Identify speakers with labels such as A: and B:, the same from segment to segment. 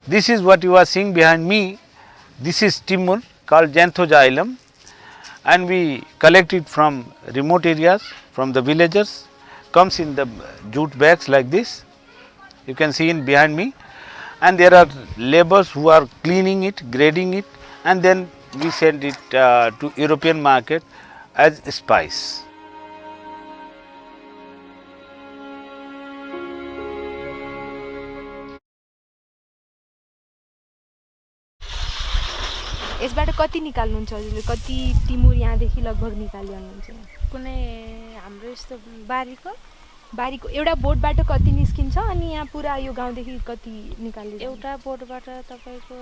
A: This is what you are seeing behind me. This is timur called Xanthozylum, and we collect it from remote areas, from the villagers. Comes in the jute bags like this. You can see in behind me, and there are laborers who are cleaning it, grading it, and then we send it to European market as spice.
B: यसबाट कति निकाल्नुहुन्छ हजुरले? कति टिमुर यहाँदेखि लगभग निकालिहाल्नुहुन्छ?
C: कुनै हाम्रो यस्तो बारीको
B: एउटा बोटबाट कति निस्किन्छ अनि यहाँ पुरा यो गाउँदेखि कति निकाल्नु?
C: एउटा बोटबाट तपाईँको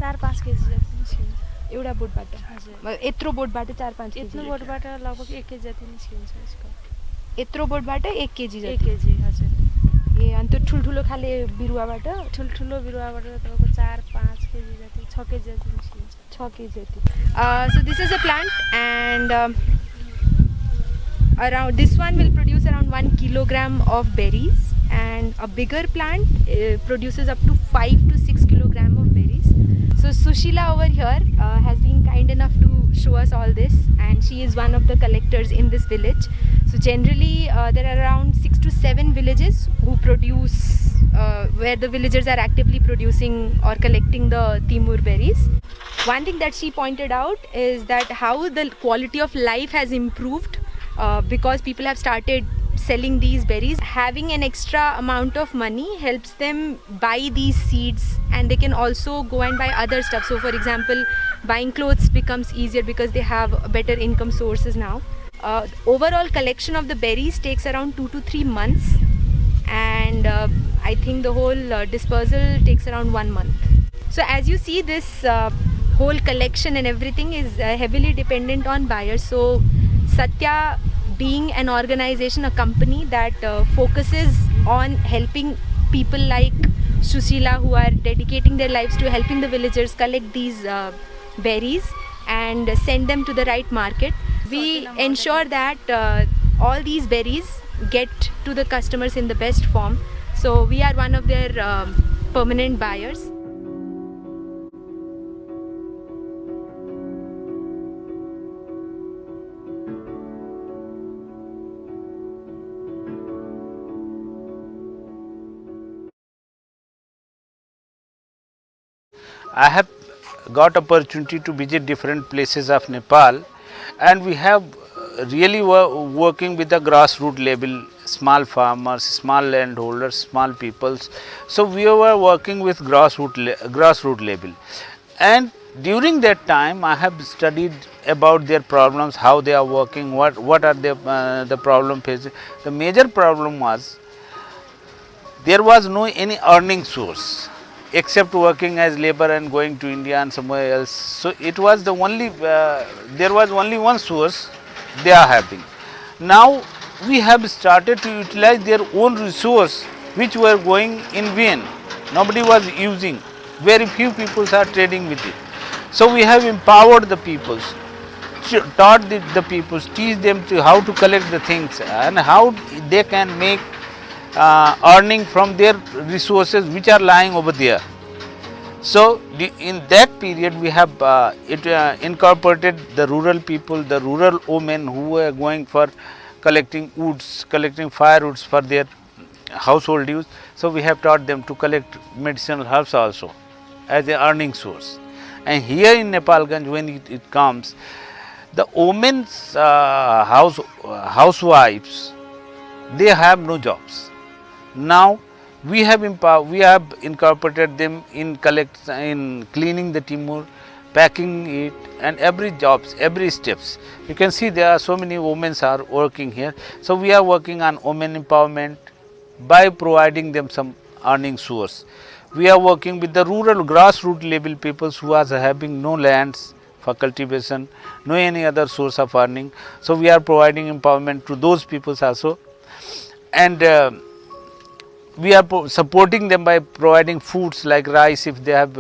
C: 4-5 केजी जति निस्किन्छ।
B: एउटा बोटबाट?
C: हजुर।
B: यत्रो बोटबाट 4-5 केजी?
C: यत्रो बोटबाट लगभग 1 केजी जति निस्किन्छ यसको।
B: यत्रो बोटबाट 1 केजी जति?
C: 1 केजी, हजुर।
B: ए अनि त्यो ठुल्ठुलो खाले बिरुवाबाट?
C: ठुल्ठुलो बिरुवाबाट तपाईँको 4-5 केजी जति, 6 केजी जति निस्किन्छ।
B: 6 केजी जति। So this is a plant, and around this one will produce around 1 kilogram of berries, and a bigger plant produces up to 5 to 6 kilogram of berries. So Sushila over here has been kind enough to show us all this, and she is one of the collectors in this village. So generally there are around 6 to 7 villages who produce, where the villagers are actively producing or collecting the timur berries. One thing that she pointed out is that how the quality of life has improved because people have started selling these berries. Having an extra amount of money helps them buy these seeds, and they can also go and buy other stuff. So for example, buying clothes becomes easier because they have better income sources now. Overall collection of the berries takes around 2 to 3 months, and I think the whole dispersal takes around 1 month. So as you see, this whole collection and everything is heavily dependent on buyers. So Satya, being an organization, a company that focuses on helping people like Sushila, who are dedicating their lives to helping the villagers collect these berries and send them to the right market, we ensure that all these berries get to the customers in the best form. So we are one of their permanent buyers.
A: I have got opportunity to visit different places of Nepal, and we have really working with the grassroots level, small farmers, small landholders, small peoples. So we were working with grassroots level, and during that time I have studied about their problems, how they are working, what are the problem facing. The major problem was there was no any earning source except working as labor and going to India and somewhere else. So it was the only, there was only one source they are having. Now we have started to utilize their own resource which were going in vain. Nobody was using. Very few people are trading with it. So we have empowered the peoples, taught the peoples, teach them to how to collect the things and how they can make earning from their resources which are lying over there. So in that period we have incorporated the rural people, the rural women who were going for collecting woods, collecting firewoods for their household use. So we have taught them to collect medicinal herbs also as an earning source. And here in Nepalganj, when it comes, the women's housewives, they have no jobs. Now we have incorporated them in cleaning the timur, packing it, and every jobs, every steps. You can see there are so many women are working here. So we are working on women empowerment by providing them some earning source. We are working with the rural grassroots level peoples who are having no lands for cultivation, no any other source of earning. So we are providing empowerment to those peoples also, and we are supporting them by providing foods like rice. If they have,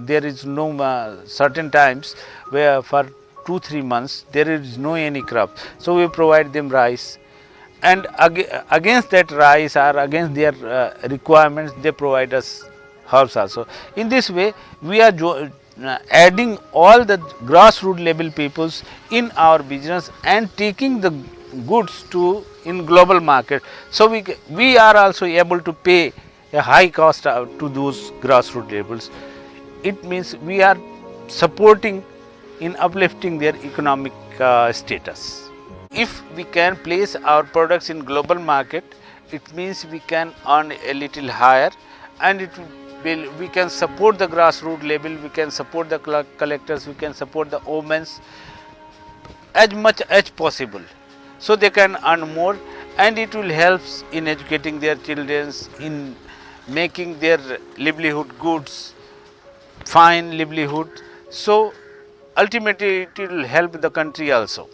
A: there is no certain times where for 2-3 months there is no any crop. So we provide them rice, and against that rice or against their requirements, they provide us herbs also. In this way, we are adding all the grassroots level peoples in our business and taking the goods to in global market. So we are also able to pay a high cost to those grassroots levels. It means we are supporting in uplifting their economic status. If we can place our products in global market, it means we can earn a little higher, and we can support the grassroots level, we can support the collectors, we can support the women as much as possible, so they can earn more, and it will help in educating their children, in making their livelihood goods, fine livelihood. So ultimately it will help the country also.